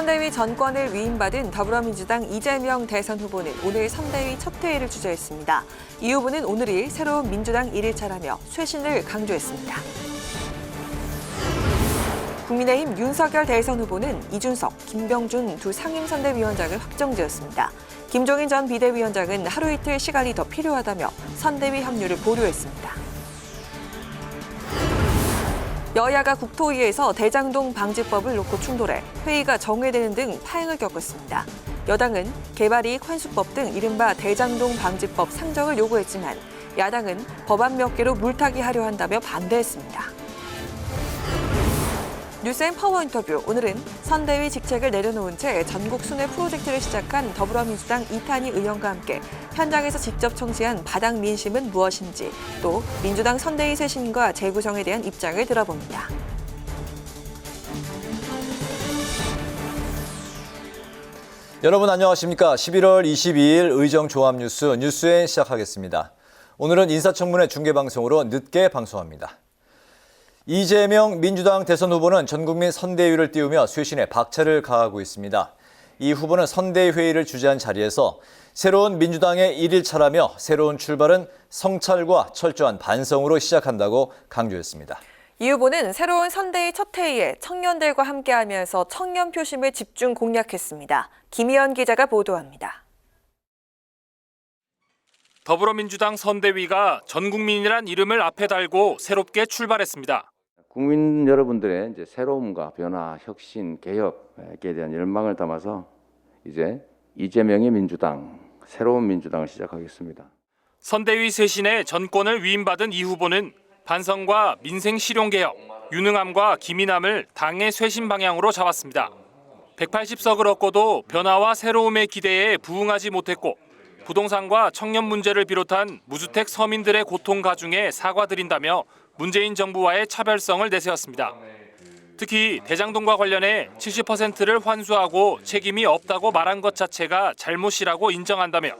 선대위 전권을 위임받은 더불어민주당 이재명 대선 후보는 오늘 선대위 첫 회의를 주재했습니다. 이 후보는 오늘이 새로운 민주당 1일차라며 쇄신을 강조했습니다. 국민의힘 윤석열 대선 후보는 이준석, 김병준 두 상임선대위원장을 확정지었습니다. 김종인 전 비대위원장은 하루 이틀 시간이 더 필요하다며 선대위 합류를 보류했습니다. 여야가 국토위에서 대장동 방지법을 놓고 충돌해 회의가 정회되는 등 파행을 겪었습니다. 여당은 개발이익 환수법 등 이른바 대장동 방지법 상정을 요구했지만 야당은 법안 몇 개로 물타기 하려 한다며 반대했습니다. 뉴스앤 파워 인터뷰. 오늘은 선대위 직책을 내려놓은 채 전국 순회 프로젝트를 시작한 더불어민주당 이탄희 의원과 함께 현장에서 직접 청취한 바닥 민심은 무엇인지, 또 민주당 선대위 쇄신과 재구성에 대한 입장을 들어봅니다. 여러분 안녕하십니까? 11월 22일 의정종합뉴스 뉴스앤 시작하겠습니다. 오늘은 인사청문회 중계방송으로 늦게 방송합니다. 이재명 민주당 대선 후보는 전국민 선대위를 띄우며 쇄신에 박차를 가하고 있습니다. 이 후보는 선대위 회의를 주재한 자리에서 새로운 민주당의 1일차라며 새로운 출발은 성찰과 철저한 반성으로 시작한다고 강조했습니다. 이 후보는 새로운 선대위 첫 회의에 청년들과 함께하면서 청년 표심을 집중 공략했습니다. 김희연 기자가 보도합니다. 더불어민주당 선대위가 전국민이란 이름을 앞에 달고 새롭게 출발했습니다. 국민 여러분들의 이제 새로움과 변화, 혁신, 개혁에 대한 열망을 담아서 이제 이재명의 민주당, 새로운 민주당을 시작하겠습니다. 선대위 쇄신에 전권을 위임받은 이 후보는 반성과 민생 실용 개혁, 유능함과 기민함을 당의 쇄신 방향으로 잡았습니다. 180석을 얻고도 변화와 새로움의 기대에 부응하지 못했고 부동산과 청년 문제를 비롯한 무주택 서민들의 고통 가중에 사과드린다며 문재인 정부와의 차별성을 내세웠습니다. 특히 대장동과 관련해 70%를 환수하고 책임이 없다고 말한 것 자체가 잘못이라고 인정한다며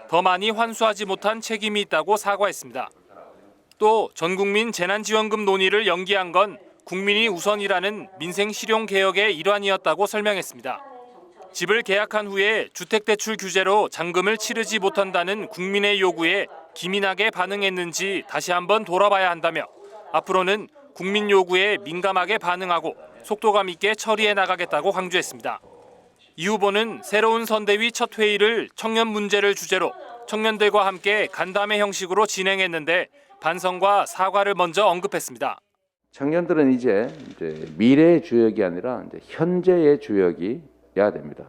더 많이 환수하지 못한 책임이 있다고 사과했습니다. 또 전국민 재난지원금 논의를 연기한 건 국민이 우선이라는 민생 실용 개혁의 일환이었다고 설명했습니다. 집을 계약한 후에 주택대출 규제로 잔금을 치르지 못한다는 국민의 요구에 기민하게 반응했는지 다시 한번 돌아봐야 한다며 앞으로는 국민 요구에 민감하게 반응하고 속도감 있게 처리해 나가겠다고 강조했습니다. 이 후보는 새로운 선대위 첫 회의를 청년 문제를 주제로 청년들과 함께 간담회 형식으로 진행했는데 반성과 사과를 먼저 언급했습니다. 청년들은 이제 미래의 주역이 아니라 이제 현재의 주역이어야 됩니다.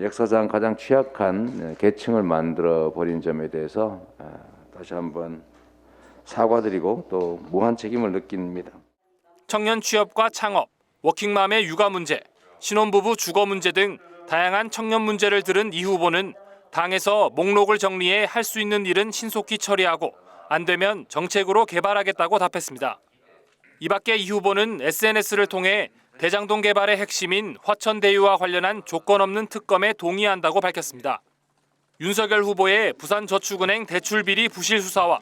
역사상 가장 취약한 계층을 만들어 버린 점에 대해서 다시 한번 사과드리고 또 무한 책임을 느낍니다. 청년 취업과 창업, 워킹맘의 육아 문제, 신혼부부 주거 문제 등 다양한 청년 문제를 들은 이 후보는 당에서 목록을 정리해 할 수 있는 일은 신속히 처리하고 안 되면 정책으로 개발하겠다고 답했습니다. 이 밖에 이 후보는 SNS를 통해 대장동 개발의 핵심인 화천대유와 관련한 조건 없는 특검에 동의한다고 밝혔습니다. 윤석열 후보의 부산저축은행 대출비리 부실 수사와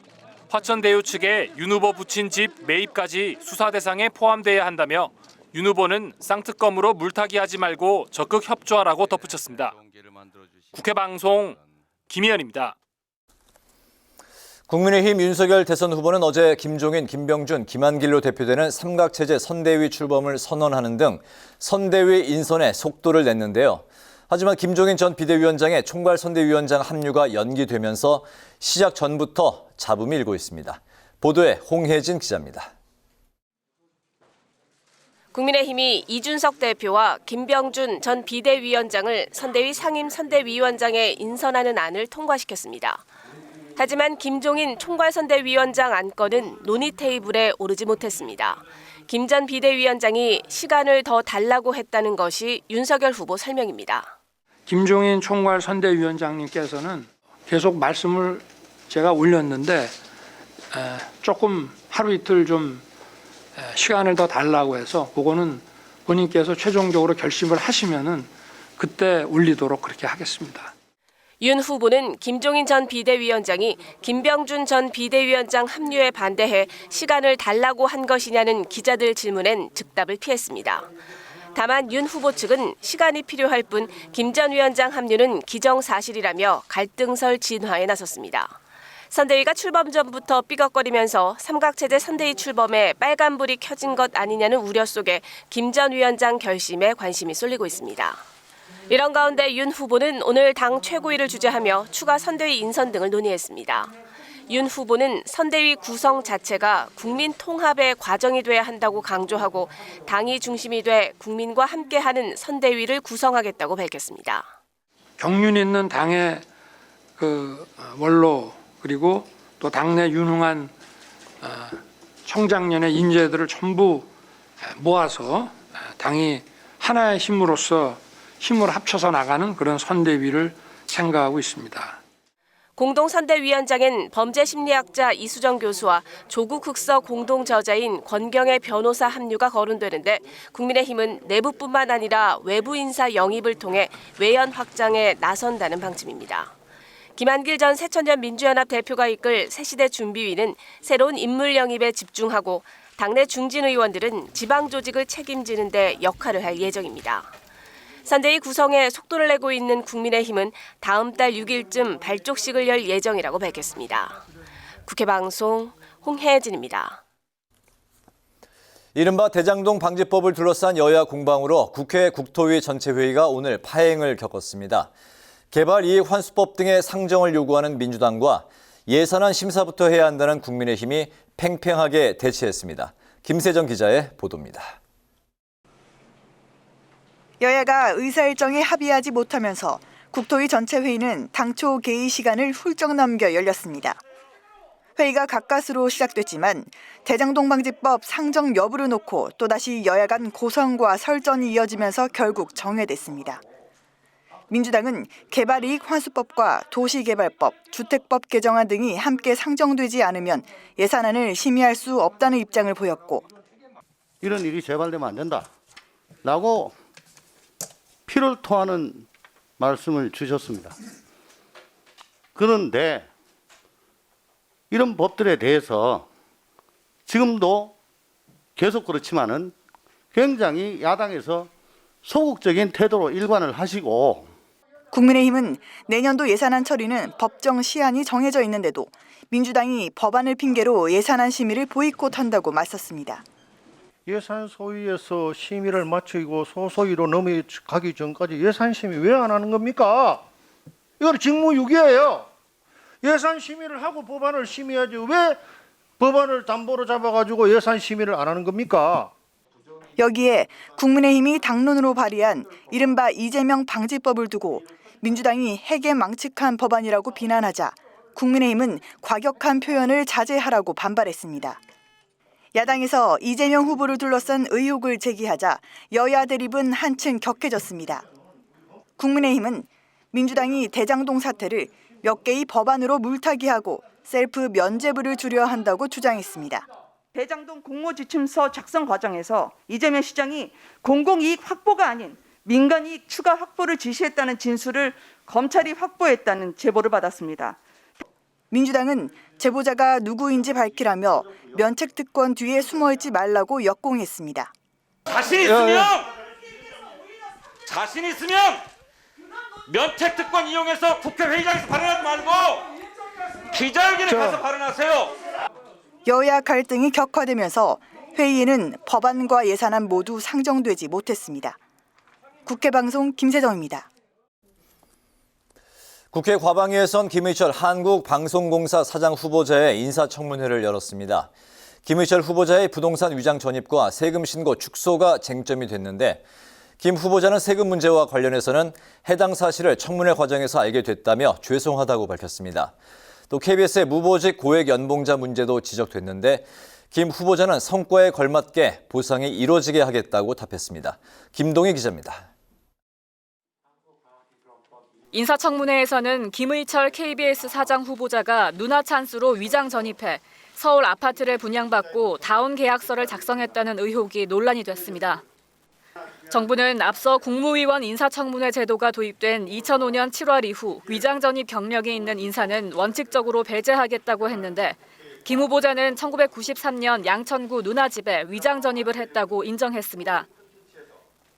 화천대유 측의 윤 후보 붙인 집 매입까지 수사 대상에 포함돼야 한다며 윤 후보는 쌍특검으로 물타기하지 말고 적극 협조하라고 덧붙였습니다. 국회 방송 김희연입니다. 국민의힘 윤석열 대선 후보는 어제 김종인, 김병준, 김한길로 대표되는 삼각체제 선대위 출범을 선언하는 등 선대위 인선에 속도를 냈는데요. 하지만 김종인 전 비대위원장의 총괄선대위원장 합류가 연기되면서 시작 전부터 잡음이 일고 있습니다. 보도에 홍혜진 기자입니다. 국민의힘이 이준석 대표와 김병준 전 비대위원장을 선대위 상임선대위원장에 인선하는 안을 통과시켰습니다. 하지만 김종인 총괄선대위원장 안건은 논의 테이블에 오르지 못했습니다. 김 전 비대위원장이 시간을 더 달라고 했다는 것이 윤석열 후보 설명입니다. 김종인 총괄선대위원장님께서는 계속 말씀을 제가 올렸는데 조금 하루 이틀 좀 시간을 더 달라고 해서 그거는 본인께서 최종적으로 결심을 하시면은 그때 올리도록 그렇게 하겠습니다. 윤 후보는 김종인 전 비대위원장이 김병준 전 비대위원장 합류에 반대해 시간을 달라고 한 것이냐는 기자들 질문엔 즉답을 피했습니다. 다만 윤 후보 측은 시간이 필요할 뿐 김 전 위원장 합류는 기정사실이라며 갈등설 진화에 나섰습니다. 선대위가 출범 전부터 삐걱거리면서 삼각체제 선대위 출범에 빨간불이 켜진 것 아니냐는 우려 속에 김 전 위원장 결심에 관심이 쏠리고 있습니다. 이런 가운데 윤 후보는 오늘 당 최고위를 주재하며 추가 선대위 인선 등을 논의했습니다. 윤 후보는 선대위 구성 자체가 국민 통합의 과정이 돼야 한다고 강조하고 당이 중심이 돼 국민과 함께하는 선대위를 구성하겠다고 밝혔습니다. 경륜 있는 당의 원로 그리고 또 당내 유능한 청장년의 인재들을 전부 모아서 당이 하나의 힘으로서 힘을 합쳐서 나가는 그런 선대위를 생각하고 있습니다. 공동선대위원장엔 범죄심리학자 이수정 교수와 조국 흑서 공동저자인 권경의 변호사 합류가 거론되는데 국민의힘은 내부뿐만 아니라 외부 인사 영입을 통해 외연 확장에 나선다는 방침입니다. 김한길 전 새천년 민주연합 대표가 이끌 새시대 준비위는 새로운 인물 영입에 집중하고 당내 중진 의원들은 지방 조직을 책임지는 데 역할을 할 예정입니다. 선대위 구성에 속도를 내고 있는 국민의힘은 다음 달 6일쯤 발족식을 열 예정이라고 밝혔습니다. 국회방송 홍혜진입니다. 이른바 대장동 방지법을 둘러싼 여야 공방으로 국회 국토위 전체회의가 오늘 파행을 겪었습니다. 개발 이익 환수법 등의 상정을 요구하는 민주당과 예산안 심사부터 해야 한다는 국민의힘이 팽팽하게 대치했습니다. 김세정 기자의 보도입니다. 여야가 의사일정에 합의하지 못하면서 국토위 전체 회의는 당초 개의 시간을 훌쩍 넘겨 열렸습니다. 회의가 가까스로 시작됐지만 대장동 방지법 상정 여부를 놓고 또다시 여야 간 고성과 설전이 이어지면서 결국 정회됐습니다. 민주당은 개발이익 환수법과 도시개발법, 주택법 개정안 등이 함께 상정되지 않으면 예산안을 심의할 수 없다는 입장을 보였고 이런 일이 재발되면 안 된다라고 피를 토하는 말씀을 주셨습니다. 그런데 이런 법들에 대해서 지금도 계속 그렇지만은 굉장히 야당에서 소극적인 태도로 일관을 하시고 국민의힘은 내년도 예산안 처리는 법정 시한이 정해져 있는데도 민주당이 법안을 핑계로 예산안 심의를 보이콧한다고 맞섰습니다. 예산 소위에서 심의를 마치고 소소위로 넘어가기 전까지 예산 심의 왜 안 하는 겁니까? 이건 직무유기예요. 예산 심의를 하고 법안을 심의하지 왜 법안을 담보로 잡아가지고 예산 심의를 안 하는 겁니까? 여기에 국민의힘이 당론으로 발의한 이른바 이재명 방지법을 두고 민주당이 해괴망측한 법안이라고 비난하자 국민의힘은 과격한 표현을 자제하라고 반발했습니다. 야당에서 이재명 후보를 둘러싼 의혹을 제기하자 여야 대립은 한층 격해졌습니다. 국민의힘은 민주당이 대장동 사태를 몇 개의 법안으로 물타기하고 셀프 면죄부를 주려 한다고 주장했습니다. 대장동 공모지침서 작성 과정에서 이재명 시장이 공공이익 확보가 아닌 민간이익 추가 확보를 지시했다는 진술을 검찰이 확보했다는 제보를 받았습니다. 민주당은 제보자가 누구인지 밝히라며 면책특권 뒤에 숨어있지 말라고 역공했습니다. 자신 있으면 면책특권 이용해서 국회 회의장에서 발언하지 말고 기자회견에 가서 발언하세요. 여야 갈등이 격화되면서 회의에는 법안과 예산안 모두 상정되지 못했습니다. 국회방송 김세정입니다. 국회 과방위에선 김의철 한국방송공사 사장 후보자의 인사청문회를 열었습니다. 김의철 후보자의 부동산 위장 전입과 세금 신고 축소가 쟁점이 됐는데 김 후보자는 세금 문제와 관련해서는 해당 사실을 청문회 과정에서 알게 됐다며 죄송하다고 밝혔습니다. 또 KBS의 무보직 고액 연봉자 문제도 지적됐는데 김 후보자는 성과에 걸맞게 보상이 이루어지게 하겠다고 답했습니다. 김동희 기자입니다. 인사청문회에서는 김의철 KBS 사장 후보자가 누나 찬스로 위장 전입해 서울 아파트를 분양받고 다운 계약서를 작성했다는 의혹이 논란이 됐습니다. 정부는 앞서 국무위원 인사청문회 제도가 도입된 2005년 7월 이후 위장 전입 경력이 있는 인사는 원칙적으로 배제하겠다고 했는데 김 후보자는 1993년 양천구 누나 집에 위장 전입을 했다고 인정했습니다.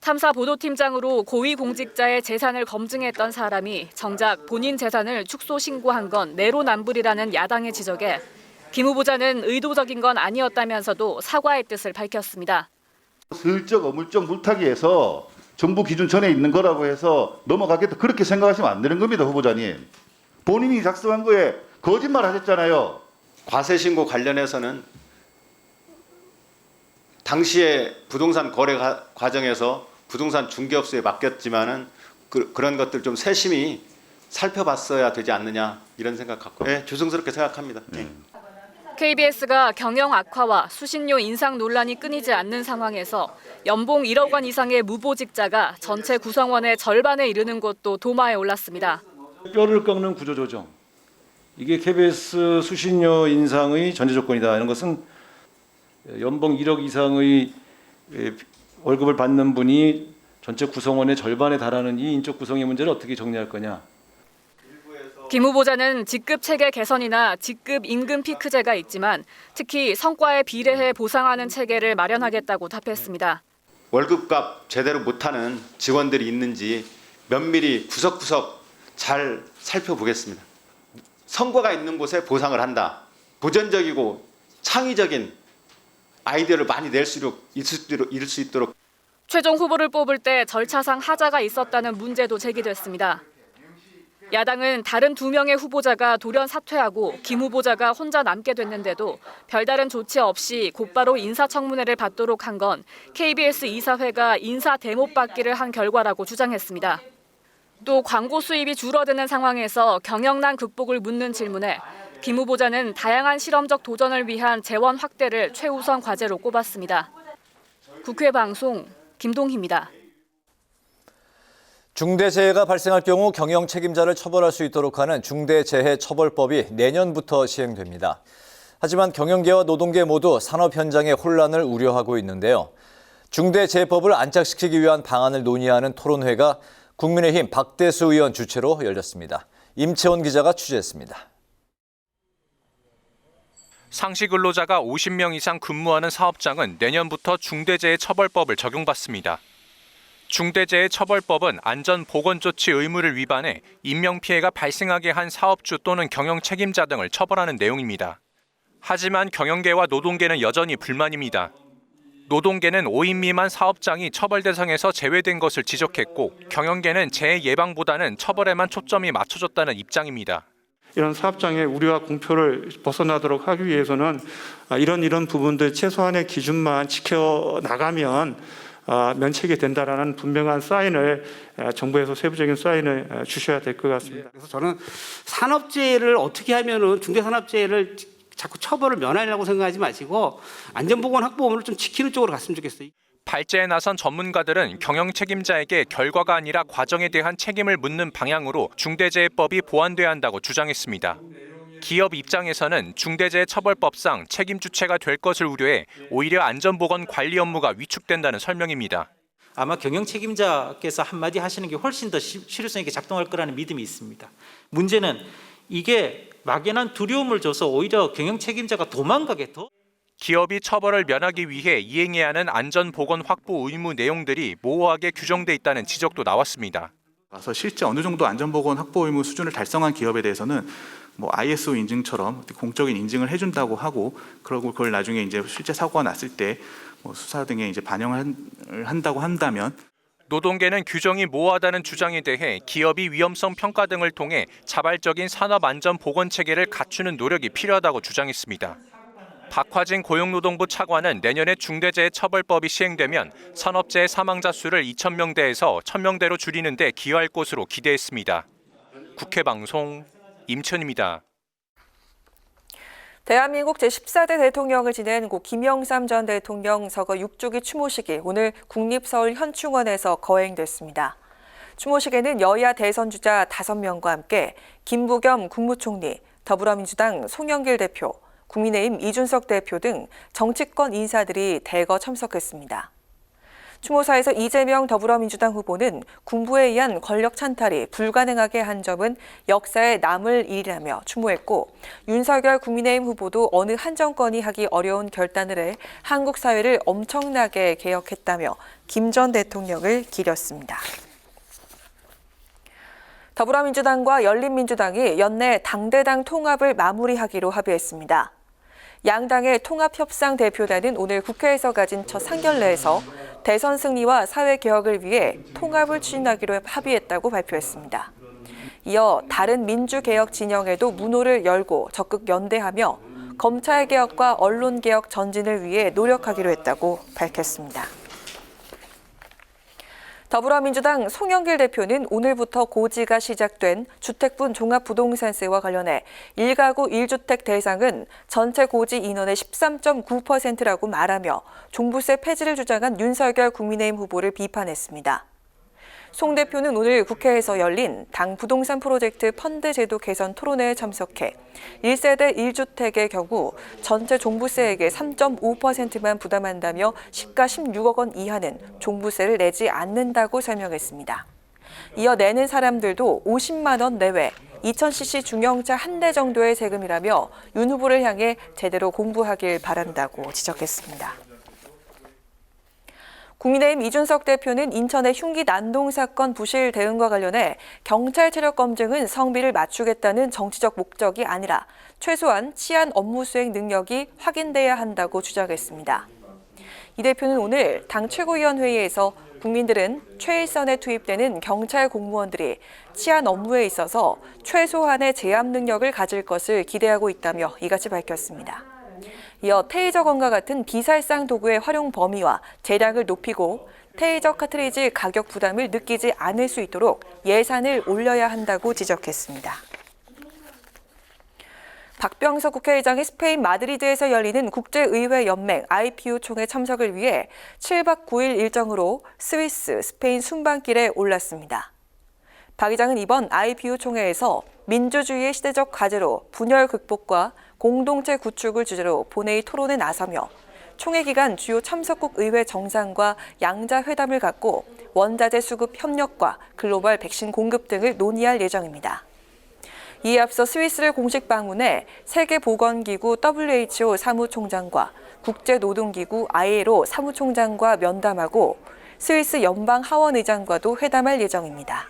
탐사보도팀장으로 고위공직자의 재산을 검증했던 사람이 정작 본인 재산을 축소 신고한 건 내로남불이라는 야당의 지적에 김 후보자는 의도적인 건 아니었다면서도 사과의 뜻을 밝혔습니다. 슬쩍 어물쩍 물타기해서 정부 기준 전에 있는 거라고 해서 넘어가겠다 그렇게 생각하시면 안 되는 겁니다, 후보자님. 본인이 작성한 거에 거짓말 하셨잖아요. 과세 신고 관련해서는 당시에 부동산 거래 과정에서 부동산 중개업소에 맡겼지만은 그런 것들 좀 세심히 살펴봤어야 되지 않느냐 이런 생각 갖고 조심스럽게 생각합니다. KBS가 경영 악화와 수신료 인상 논란이 끊이지 않는 상황에서 연봉 1억 원 이상의 무보직자가 전체 구성원의 절반에 이르는 것도 도마에 올랐습니다. 뼈를 꺾는 구조조정. 이게 KBS 수신료 인상의 전제 조건이다. 이런 것은 연봉 1억 이상의 월급을 받는 분이 전체 구성원의 절반에 달하는 이 인적 구성의 문제를 어떻게 정리할 거냐. 김 후보자는 직급 체계 개선이나 직급 임금 피크제가 있지만 특히 성과에 비례해 보상하는 체계를 마련하겠다고 답했습니다. 월급값 제대로 못하는 직원들이 있는지 면밀히 구석구석 잘 살펴보겠습니다. 성과가 있는 곳에 보상을 한다. 도전적이고 창의적인 아이디어를 많이 낼 수 있도록 최종 후보를 뽑을 때 절차상 하자가 있었다는 문제도 제기됐습니다. 야당은 다른 2명의 후보자가 돌연 사퇴하고 김 후보자가 혼자 남게 됐는데도 별다른 조치 없이 곧바로 인사청문회를 받도록 한 건 KBS 이사회가 인사 대못 받기를 한 결과라고 주장했습니다. 또 광고 수입이 줄어드는 상황에서 경영난 극복을 묻는 질문에 김 후보자는 다양한 실험적 도전을 위한 재원 확대를 최우선 과제로 꼽았습니다. 국회 방송 김동희입니다. 중대재해가 발생할 경우 경영 책임자를 처벌할 수 있도록 하는 중대재해처벌법이 내년부터 시행됩니다. 하지만 경영계와 노동계 모두 산업 현장의 혼란을 우려하고 있는데요. 중대재해법을 안착시키기 위한 방안을 논의하는 토론회가 국민의힘 박대수 의원 주최로 열렸습니다. 임채원 기자가 취재했습니다. 상시 근로자가 50명 이상 근무하는 사업장은 내년부터 중대재해처벌법을 적용받습니다. 중대재해처벌법은 안전보건조치 의무를 위반해 인명피해가 발생하게 한 사업주 또는 경영 책임자 등을 처벌하는 내용입니다. 하지만 경영계와 노동계는 여전히 불만입니다. 노동계는 5인 미만 사업장이 처벌 대상에서 제외된 것을 지적했고 경영계는 재해 예방보다는 처벌에만 초점이 맞춰졌다는 입장입니다. 이런 사업장의 우려와 공표를 벗어나도록 하기 위해서는 이런 부분들 최소한의 기준만 지켜나가면 면책이 된다라는 분명한 사인을 정부에서 세부적인 사인을 주셔야 될 것 같습니다. 그래서 저는 산업재해를 어떻게 하면은 중대산업재해를 자꾸 처벌을 면하려고 생각하지 마시고 안전보건 확보 의무를 좀 지키는 쪽으로 갔으면 좋겠어요. 발제에 나선 전문가들은 경영 책임자에게 결과가 아니라 과정에 대한 책임을 묻는 방향으로 중대재해법이 보완돼야 한다고 주장했습니다. 기업 입장에서는 중대재해처벌법상 책임 주체가 될 것을 우려해 오히려 안전보건 관리 업무가 위축된다는 설명입니다. 아마 경영 책임자께서 한마디 하시는 게 훨씬 더 실효성 있게 작동할 거라는 믿음이 있습니다. 문제는 이게 막연한 두려움을 줘서 오히려 경영 책임자가 도망가게 더. 기업이 처벌을 면하기 위해 이행해야 하는 안전보건 확보 의무 내용들이 모호하게 규정돼 있다는 지적도 나왔습니다. 그래서 실제 어느 정도 안전보건 확보 의무 수준을 달성한 기업에 대해서는 ISO 인증처럼 공적인 인증을 해준다고 하고 그러고 그걸 나중에 이제 실제 사고가 났을 때 수사 등에 이제 반영을 한다고 한다면. 노동계는 규정이 모호하다는 주장에 대해 기업이 위험성 평가 등을 통해 자발적인 산업안전보건 체계를 갖추는 노력이 필요하다고 주장했습니다. 박화진 고용노동부 차관은 내년에 중대재해처벌법이 시행되면 산업재해 사망자 수를 2,000명대에서 1,000명대로 줄이는 데 기여할 것으로 기대했습니다. 국회 방송 임천입니다. 대한민국 제14대 대통령을 지낸 고 김영삼 전 대통령 서거 6주기 추모식이 오늘 국립서울현충원에서 거행됐습니다. 추모식에는 여야 대선주자 5명과 함께 김부겸 국무총리, 더불어민주당 송영길 대표, 국민의힘 이준석 대표 등 정치권 인사들이 대거 참석했습니다. 추모사에서 이재명 더불어민주당 후보는 군부에 의한 권력 찬탈이 불가능하게 한 점은 역사에 남을 일이라며 추모했고, 윤석열 국민의힘 후보도 어느 한 정권이 하기 어려운 결단을 해 한국 사회를 엄청나게 개혁했다며 김 전 대통령을 기렸습니다. 더불어민주당과 열린민주당이 연내 당대당 통합을 마무리하기로 합의했습니다. 양당의 통합협상 대표단은 오늘 국회에서 가진 첫 상견례에서 대선 승리와 사회개혁을 위해 통합을 추진하기로 합의했다고 발표했습니다. 이어 다른 민주개혁 진영에도 문호를 열고 적극 연대하며 검찰개혁과 언론개혁 전진을 위해 노력하기로 했다고 밝혔습니다. 더불어민주당 송영길 대표는 오늘부터 고지가 시작된 주택분 종합부동산세와 관련해 1가구 1주택 대상은 전체 고지 인원의 13.9%라고 말하며 종부세 폐지를 주장한 윤석열 국민의힘 후보를 비판했습니다. 송 대표는 오늘 국회에서 열린 당 부동산 프로젝트 펀드 제도 개선 토론회에 참석해 1세대 1주택의 경우 전체 종부세액의 3.5%만 부담한다며 시가 16억 원 이하는 종부세를 내지 않는다고 설명했습니다. 이어 내는 사람들도 50만 원 내외 2000cc 중형차 한 대 정도의 세금이라며 윤 후보를 향해 제대로 공부하길 바란다고 지적했습니다. 국민의힘 이준석 대표는 인천의 흉기 난동 사건 부실 대응과 관련해 경찰 체력 검증은 성비를 맞추겠다는 정치적 목적이 아니라 최소한 치안 업무 수행 능력이 확인돼야 한다고 주장했습니다. 이 대표는 오늘 당 최고위원회의에서 국민들은 최일선에 투입되는 경찰 공무원들이 치안 업무에 있어서 최소한의 제압 능력을 가질 것을 기대하고 있다며 이같이 밝혔습니다. 이어 테이저건과 같은 비살상 도구의 활용 범위와 재량을 높이고 테이저 카트리지 가격 부담을 느끼지 않을 수 있도록 예산을 올려야 한다고 지적했습니다. 박병석 국회의장이 스페인 마드리드에서 열리는 국제의회 연맹 IPU 총회 참석을 위해 7박 9일 일정으로 스위스, 스페인 순방길에 올랐습니다. 박 의장은 이번 IPU 총회에서 민주주의의 시대적 과제로 분열 극복과 공동체 구축을 주제로 본회의 토론에 나서며 총회 기간 주요 참석국 의회 정상과 양자 회담을 갖고 원자재 수급 협력과 글로벌 백신 공급 등을 논의할 예정입니다. 이에 앞서 스위스를 공식 방문해 세계보건기구 WHO 사무총장과 국제노동기구 ILO 사무총장과 면담하고 스위스 연방하원의장과도 회담할 예정입니다.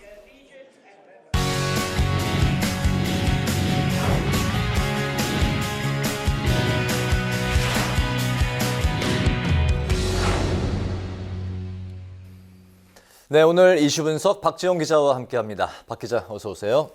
네, 오늘 이슈 분석 박지영 기자와 함께합니다. 박 기자, 어서 오세요.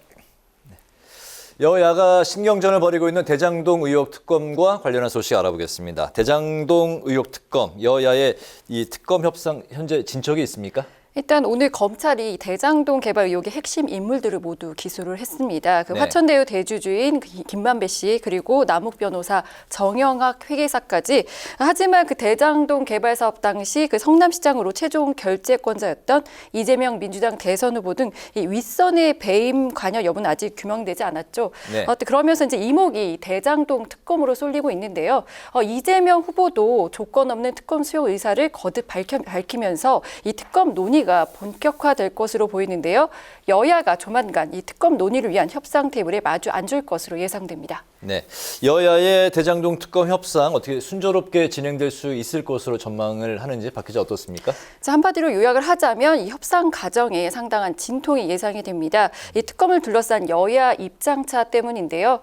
여야가 신경전을 벌이고 있는 대장동 의혹 특검과 관련한 소식 알아보겠습니다. 대장동 의혹 특검, 여야의 이 특검 협상 현재 진척이 있습니까? 일단 오늘 검찰이 대장동 개발 의혹의 핵심 인물들을 모두 기소를 했습니다. 네. 화천대유 대주주인 김만배 씨 그리고 남욱 변호사, 정영학 회계사까지. 하지만 그 대장동 개발 사업 당시 그 성남시장으로 최종 결재권자였던 이재명 민주당 대선 후보 등 이 윗선의 배임 관여 여부는 아직 규명되지 않았죠. 네. 그러면서 이제 이목이 대장동 특검으로 쏠리고 있는데요. 이재명 후보도 조건 없는 특검 수용 의사를 거듭 밝히면서 이 특검 논의가 본격화될 것으로 보이는데요. 여야가 조만간 이 특검 논의를 위한 협상 테이블에 마주 앉을 것으로 예상됩니다. 네, 여야의 대장동 특검 협상 어떻게 순조롭게 진행될 수 있을 것으로 전망을 하는지 박 기자 어떻습니까? 자, 한마디로 요약을 하자면 이 협상 과정에 상당한 진통이 예상이 됩니다. 이 특검을 둘러싼 여야 입장차 때문인데요.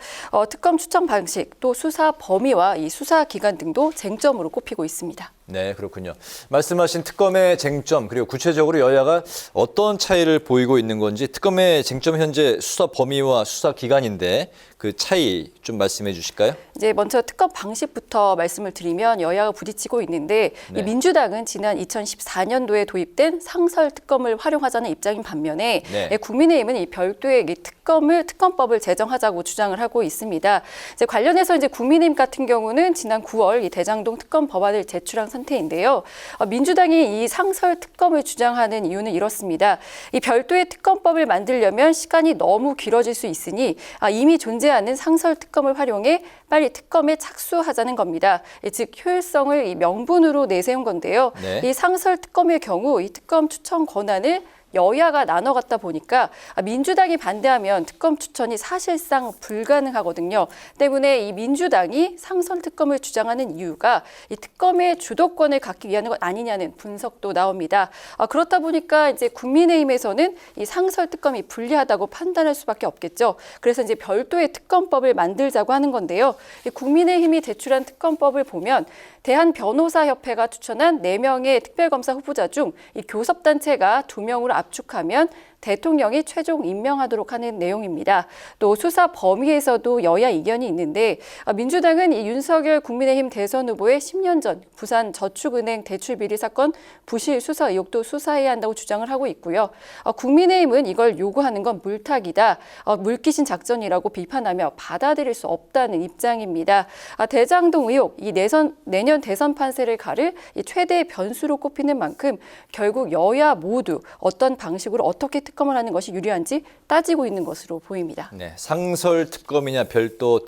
특검 추천 방식, 또 수사 범위와 이 수사 기간 등도 쟁점으로 꼽히고 있습니다. 네, 그렇군요. 말씀하신 특검의 쟁점, 그리고 구체적으로 여야가 어떤 차이를 보이고 있는 건지, 특검의 쟁점 현재 수사 범위와 수사 기간인데 그 차이 좀 말씀해 주실까요? 이제 먼저 특검 방식부터 말씀을 드리면 여야가 부딪히고 있는데 네. 이 민주당은 지난 2014년도에 도입된 상설 특검을 활용하자는 입장인 반면에 네. 국민의힘은 이 별도의 이 특검법을 제정하자고 주장을 하고 있습니다. 이제 관련해서 이제 국민의힘 같은 경우는 지난 9월 이 대장동 특검 법안을 제출한 상태인데요. 민주당이 이 상설 특검을 주장하는 이유는 이렇습니다. 이 별도의 특검법을 만들려면 시간이 너무 길어질 수 있으니 이미 존재 존재하는 상설 특검을 활용해 빨리 특검에 착수하자는 겁니다. 즉 효율성을 이 명분으로 내세운 건데요. 네. 이 상설 특검의 경우 이 특검 추천 권한을 여야가 나눠 갖다 보니까 민주당이 반대하면 특검 추천이 사실상 불가능하거든요. 때문에 이 민주당이 상설 특검을 주장하는 이유가 이 특검의 주도권을 갖기 위한 것 아니냐는 분석도 나옵니다. 그렇다 보니까 이제 국민의힘에서는 이 상설 특검이 불리하다고 판단할 수밖에 없겠죠. 그래서 이제 별도의 특검법을 만들자고 하는 건데요. 이 국민의힘이 제출한 특검법을 보면 대한변호사협회가 추천한 4명의 특별검사 후보자 중 이 교섭단체가 2명으로 압축하면 대통령이 최종 임명하도록 하는 내용입니다. 또 수사 범위에서도 여야 이견이 있는데 민주당은 이 윤석열 국민의힘 대선 후보의 10년 전 부산 저축은행 대출 비리 사건 부실 수사 의혹도 수사해야 한다고 주장을 하고 있고요. 국민의힘은 이걸 요구하는 건 물타기다, 물귀신 작전이라고 비판하며 받아들일 수 없다는 입장입니다. 대장동 의혹, 이 내년 대선 판세를 가를 이 최대 변수로 꼽히는 만큼 결국 여야 모두 어떤 방식으로 어떻게 특검을 하는 것이 유리한지 따지고 있는 것으로 보입니다. 네, 상설 특검이냐 별도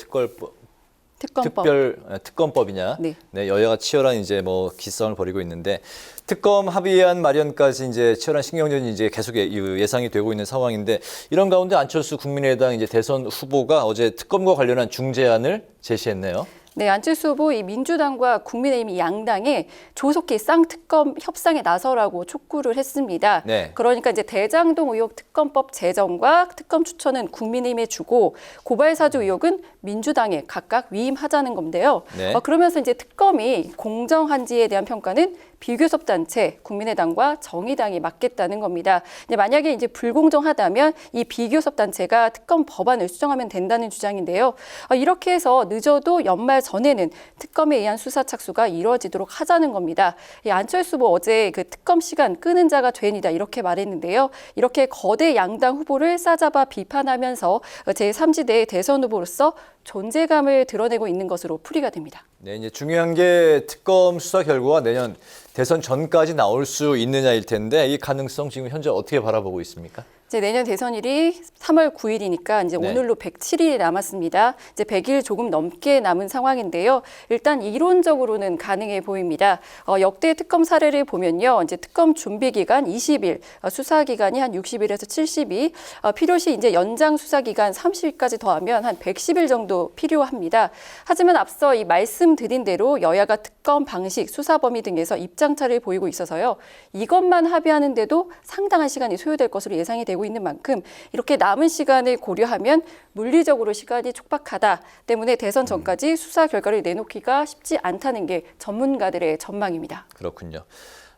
특검법이냐. 네. 네, 여야가 치열한 이제 뭐 기싸움을 벌이고 있는데 특검 합의안 마련까지 이제 치열한 신경전이 이제 계속 예상이 되고 있는 상황인데 이런 가운데 안철수 국민의당 이제 대선 후보가 어제 특검과 관련한 중재안을 제시했네요. 네, 안철수 후보 이 민주당과 국민의힘 양당에 조속히 쌍특검 협상에 나서라고 촉구를 했습니다. 네. 그러니까 이제 대장동 의혹 특검법 제정과 특검 추천은 국민의힘에 주고 고발사주 의혹은 민주당에 각각 위임하자는 건데요. 네. 그러면서 이제 특검이 공정한지에 대한 평가는 비교섭단체, 국민의당과 정의당이 맡겠다는 겁니다. 만약에 이제 불공정하다면 이 비교섭단체가 특검 법안을 수정하면 된다는 주장인데요. 이렇게 해서 늦어도 연말 전에는 특검에 의한 수사 착수가 이루어지도록 하자는 겁니다. 이 안철수 후보 어제 그 특검 시간 끄는 자가 죄인이다 이렇게 말했는데요. 이렇게 거대 양당 후보를 싸잡아 비판하면서 제3지대 대선 후보로서 존재감을 드러내고 있는 것으로 풀이가 됩니다. 네, 이제 중요한 게 특검 수사 결과가 내년 대선 전까지 나올 수 있느냐일 텐데 이 가능성 지금 현재 어떻게 바라보고 있습니까? 이제 내년 대선일이 3월 9일이니까 이제 네. 오늘로 107일이 남았습니다. 이제 100일 조금 넘게 남은 상황인데요. 일단 이론적으로는 가능해 보입니다. 역대 특검 사례를 보면요. 이제 특검 준비 기간 20일, 수사 기간이 한 60일에서 70일, 필요시 이제 연장 수사 기간 30일까지 더하면 한 110일 정도 필요합니다. 하지만 앞서 이 말씀드린 대로 여야가 특검 방식, 수사 범위 등에서 입장차를 보이고 있어서요. 이것만 합의하는데도 상당한 시간이 소요될 것으로 예상이 되고 있는 만큼 이렇게 남은 시간을 고려하면 물리적으로 시간이 촉박하다 때문에 대선 전까지 수사 결과를 내놓기가 쉽지 않다는 게 전문가들의 전망입니다. 그렇군요.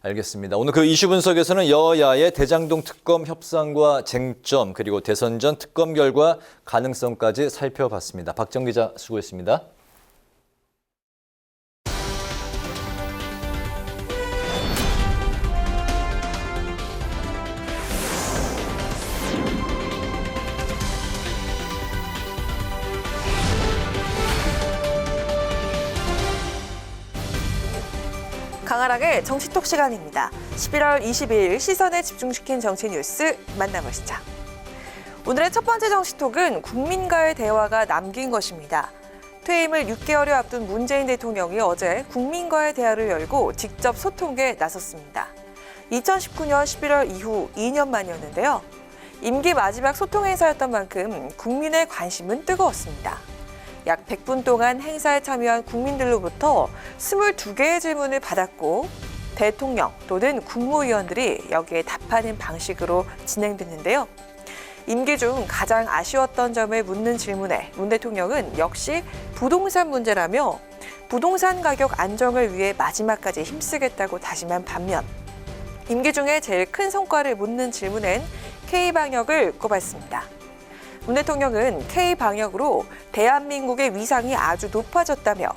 알겠습니다. 오늘 그 이슈 분석에서는 여야의 대장동 특검 협상과 쟁점 그리고 대선 전 특검 결과 가능성까지 살펴봤습니다. 박정 기자 수고했습니다. 강하락의 정치톡 시간입니다. 11월 22일 시선에 집중시킨 정치 뉴스 만나보시죠. 오늘의 첫 번째 정치톡은 국민과의 대화가 남긴 것입니다. 퇴임을 6개월여 앞둔 문재인 대통령이 어제 국민과의 대화를 열고 직접 소통에 나섰습니다. 2019년 11월 이후 2년 만이었는데요. 임기 마지막 소통 행사였던 만큼 국민의 관심은 뜨거웠습니다. 약 100분 동안 행사에 참여한 국민들로부터 22개의 질문을 받았고 대통령 또는 국무위원들이 여기에 답하는 방식으로 진행됐는데요. 임기 중 가장 아쉬웠던 점을 묻는 질문에 문 대통령은 역시 부동산 문제라며 부동산 가격 안정을 위해 마지막까지 힘쓰겠다고 다짐한 반면 임기 중에 제일 큰 성과를 묻는 질문엔 K방역을 꼽았습니다. 문 대통령은 K방역으로 대한민국의 위상이 아주 높아졌다며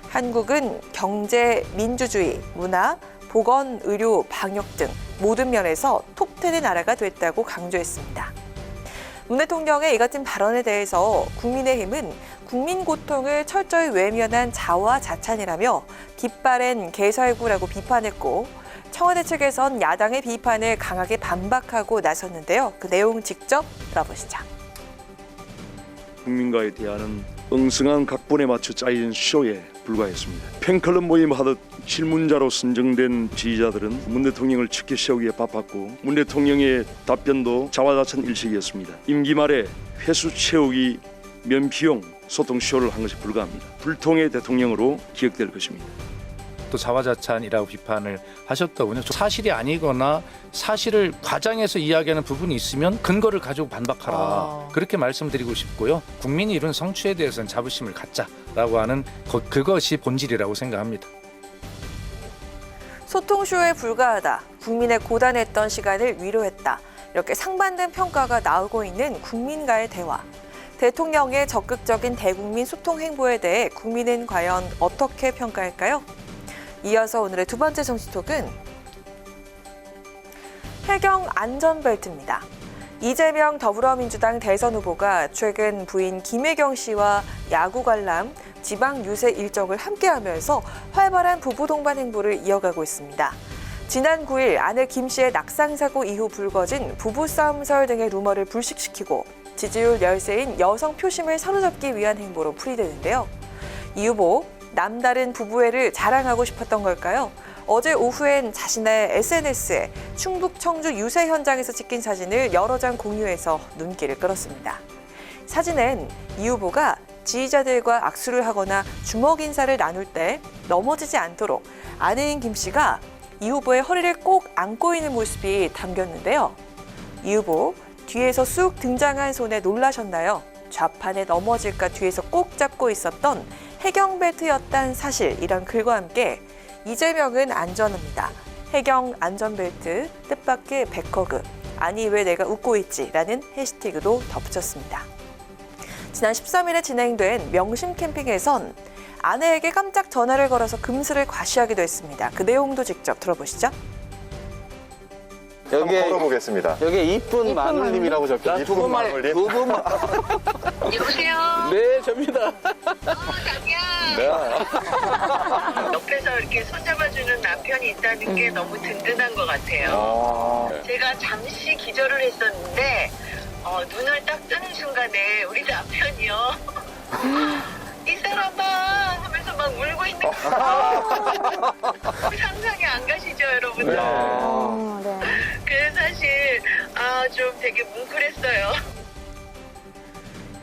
한국은 경제, 민주주의, 문화, 보건, 의료, 방역 등 모든 면에서 톱10의 나라가 됐다고 강조했습니다. 문 대통령의 이 같은 발언에 대해서 국민의힘은 국민 고통을 철저히 외면한 자화자찬이라며 깃바랜 개설구라고 비판했고 청와대 측에선 야당의 비판을 강하게 반박하고 나섰는데요. 그 내용 직접 들어보시죠. 국민과의 대화는 엉성한 각본에 맞춰 짜인 쇼에 불과했습니다. 팬클럽 모임 하듯 질문자로 선정된 지지자들은 문 대통령을 측에 세우기에 바빴고 문 대통령의 답변도 자화자찬 일색이었습니다. 임기 말에 회수 채우기 면피용 소통 쇼를 한 것이 불가합니다. 불통의 대통령으로 기억될 것입니다. 또 자화자찬이라고 비판을 하셨더군요. 사실이 아니거나 사실을 과장해서 이야기하는 부분이 있으면 근거를 가지고 반박하라. 그렇게 말씀드리고 싶고요. 국민이 이룬 성취에 대해서는 자부심을 갖자라고 하는 그것이 본질이라고 생각합니다. 소통쇼에 불과하다. 국민의 고단했던 시간을 위로했다. 이렇게 상반된 평가가 나오고 있는 국민과의 대화. 대통령의 적극적인 대국민 소통 행보에 대해 국민은 과연 어떻게 평가할까요? 이어서 오늘의 두 번째 정치톡은 해경 안전벨트입니다. 이재명 더불어민주당 대선 후보가 최근 부인 김혜경 씨와 야구 관람, 지방 유세 일정을 함께하면서 활발한 부부 동반 행보를 이어가고 있습니다. 지난 9일 아내 김 씨의 낙상 사고 이후 불거진 부부싸움설 등의 루머를 불식시키고 지지율 열세인 여성 표심을 사로잡기 위한 행보로 풀이되는데요. 이 후보 남다른 부부애를 자랑하고 싶었던 걸까요? 어제 오후엔 자신의 SNS에 충북 청주 유세 현장에서 찍힌 사진을 여러 장 공유해서 눈길을 끌었습니다. 사진엔 이 후보가 지지자들과 악수를 하거나 주먹 인사를 나눌 때 넘어지지 않도록 아내인 김 씨가 이 후보의 허리를 꼭 안고 있는 모습이 담겼는데요. 이 후보 뒤에서 쑥 등장한 손에 놀라셨나요? 좌판에 넘어질까 뒤에서 꼭 잡고 있었던 해경벨트였단 사실, 이런 글과 함께 이재명은 안전합니다. 해경 안전벨트 뜻밖의 백허그. 아니 왜 내가 웃고 있지? 라는 해시태그도 덧붙였습니다. 지난 13일에 진행된 명심 캠핑에선 아내에게 깜짝 전화를 걸어서 금슬을 과시하기도 했습니다. 그 내용도 직접 들어보시죠. 여기에 걸어보겠습니다. 여기에 이쁜 마눌님이라고 적혀. 이쁜 마눌님. 두 분만. 여보세요. 네, 접니다. 자기야. 네. 옆에서 이렇게 손잡아주는 남편이 있다는 게 너무 든든한 것 같아요. 제가 잠시 기절을 했었는데 눈을 딱 뜨는 순간에 우리 남편이요. 이 사람아 하면서 막 울고 있는 거예요. 상상이 안 가시죠, 여러분들? 네. 그래서 사실 좀 되게 뭉클했어요.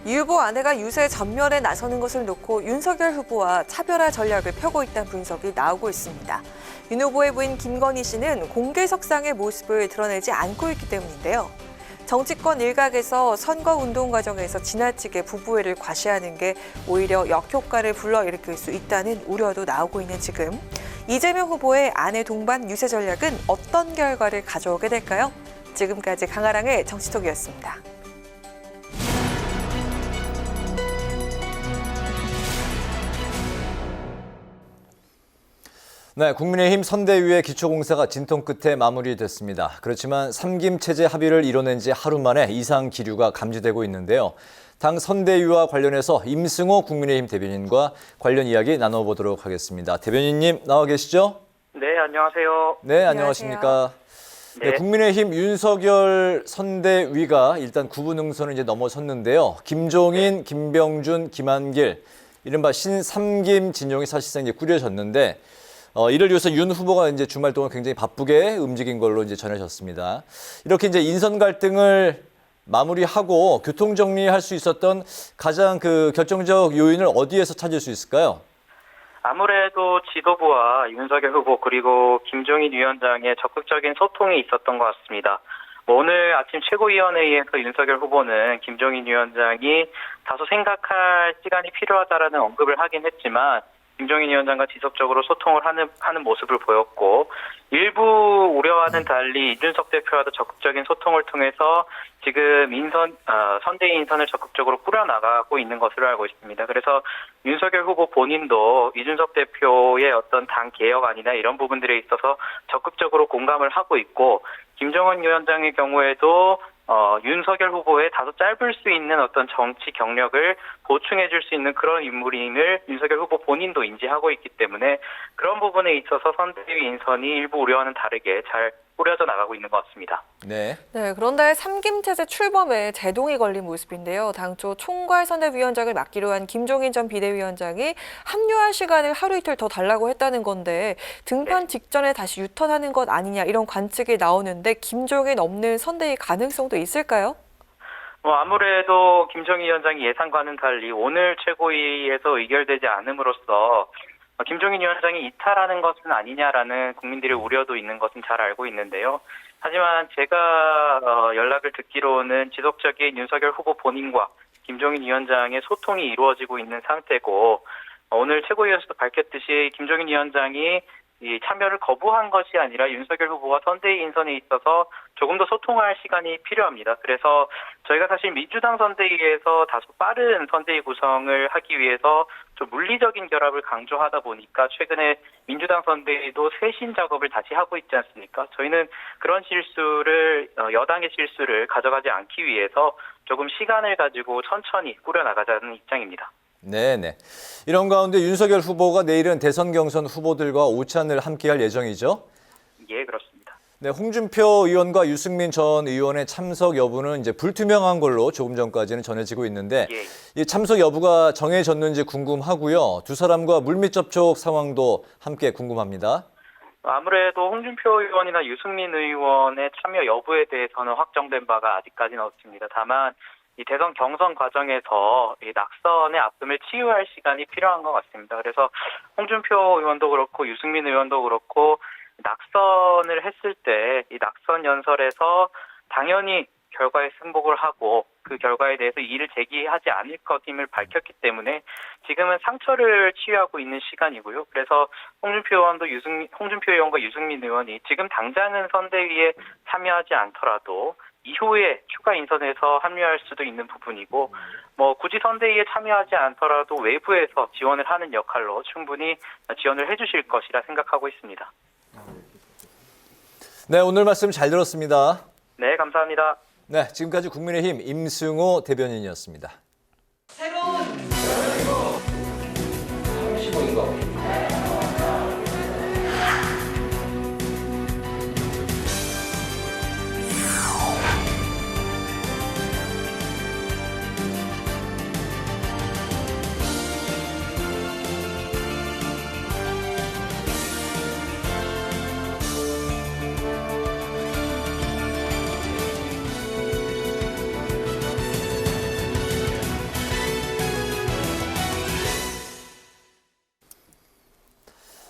유 후보 아내가 유세 전면에 나서는 것을 놓고 윤석열 후보와 차별화 전략을 펴고 있다는 분석이 나오고 있습니다. 윤 후보의 부인 김건희 씨는 공개석상의 모습을 드러내지 않고 있기 때문인데요. 정치권 일각에서 선거운동 과정에서 지나치게 부부애를 과시하는 게 오히려 역효과를 불러일으킬 수 있다는 우려도 나오고 있는 지금, 이재명 후보의 아내 동반 유세 전략은 어떤 결과를 가져오게 될까요? 지금까지 강아랑의 정치톡이었습니다. 네, 국민의힘 선대위의 기초공사가 진통 끝에 마무리됐습니다. 그렇지만 3김 체제 합의를 이뤄낸 지 하루 만에 이상 기류가 감지되고 있는데요. 당 선대위와 관련해서 임승호 국민의힘 대변인과 관련 이야기 나눠보도록 하겠습니다. 대변인님 나와 계시죠? 네, 안녕하세요. 네, 안녕하십니까. 네, 국민의힘 윤석열 선대위가 일단 구분 능선을 이제 넘어섰는데요. 김종인, 김병준, 김한길, 이른바 신3김 진영이 사실상 이제 꾸려졌는데, 이를 위해서 윤 후보가 이제 주말 동안 굉장히 바쁘게 움직인 걸로 이제 전해졌습니다. 이렇게 이제 인선 갈등을 마무리하고 교통 정리할 수 있었던 가장 그 결정적 요인을 어디에서 찾을 수 있을까요? 아무래도 지도부와 윤석열 후보 그리고 김종인 위원장의 적극적인 소통이 있었던 것 같습니다. 오늘 아침 최고위원회의에서 윤석열 후보는 김종인 위원장이 다소 생각할 시간이 필요하다라는 언급을 하긴 했지만 김종인 위원장과 지속적으로 소통을 하는 모습을 보였고, 일부 우려와는 달리 이준석 대표와도 적극적인 소통을 통해서 지금 선대위 인선을 적극적으로 꾸려나가고 있는 것으로 알고 있습니다. 그래서 윤석열 후보 본인도 이준석 대표의 어떤 당 개혁안이나 이런 부분들에 있어서 적극적으로 공감을 하고 있고, 김종인 위원장의 경우에도 윤석열 후보의 다소 짧을 수 있는 어떤 정치 경력을 보충해 줄 수 있는 그런 인물임을 윤석열 후보 본인도 인지하고 있기 때문에 그런 부분에 있어서 선대위 인선이 일부 우려와는 다르게 잘 꾸려져 나가고 있는 것 같습니다. 네. 네, 그런데 삼김체제 출범에 제동이 걸린 모습인데요. 당초 총괄선대위원장을 맡기로 한 김종인 전 비대위원장이 합류할 시간을 하루 이틀 더 달라고 했다는 건데 등판 직전에 다시 유턴하는 것 아니냐 이런 관측이 나오는데 김종인 없는 선대위 가능성도 있을까요? 아무래도 김종인 위원장이 예상과는 달리 오늘 최고위에서 의결되지 않음으로써 김종인 위원장이 이탈하는 것은 아니냐라는 국민들의 우려도 있는 것은 잘 알고 있는데요. 하지만 제가 연락을 듣기로는 지속적인 윤석열 후보 본인과 김종인 위원장의 소통이 이루어지고 있는 상태고 오늘 최고위에서도 밝혔듯이 김종인 위원장이 이 참여를 거부한 것이 아니라 윤석열 후보와 선대위 인선에 있어서 조금 더 소통할 시간이 필요합니다. 그래서 저희가 사실 민주당 선대위에서 다소 빠른 선대위 구성을 하기 위해서 좀 물리적인 결합을 강조하다 보니까 최근에 민주당 선대위도 쇄신 작업을 다시 하고 있지 않습니까? 저희는 그런 실수를 여당의 실수를 가져가지 않기 위해서 조금 시간을 가지고 천천히 꾸려나가자는 입장입니다. 네네. 이런 가운데 윤석열 후보가 내일은 대선 경선 후보들과 오찬을 함께할 예정이죠? 예, 그렇습니다. 네, 홍준표 의원과 유승민 전 의원의 참석 여부는 이제 불투명한 걸로 조금 전까지는 전해지고 있는데 이 참석 여부가 정해졌는지 궁금하고요. 두 사람과 물밑 접촉 상황도 함께 궁금합니다. 아무래도 홍준표 의원이나 유승민 의원의 참여 여부에 대해서는 확정된 바가 아직까지는 없습니다. 다만 이 대선 경선 과정에서 이 낙선의 아픔을 치유할 시간이 필요한 것 같습니다. 그래서 홍준표 의원도 그렇고 유승민 의원도 그렇고 낙선을 했을 때 이 낙선 연설에서 당연히 결과에 승복을 하고 그 결과에 대해서 이의를 제기하지 않을 것임을 밝혔기 때문에 지금은 상처를 치유하고 있는 시간이고요. 그래서 홍준표 의원과 유승민 의원이 지금 당장은 선대위에 참여하지 않더라도 이후에 추가 인선에서 합류할 수도 있는 부분이고 굳이 선대위에 참여하지 않더라도 외부에서 지원을 하는 역할로 충분히 지원을 해주실 것이라 생각하고 있습니다. 네, 오늘 말씀 잘 들었습니다. 네, 감사합니다. 네, 지금까지 국민의힘 임승호 대변인이었습니다.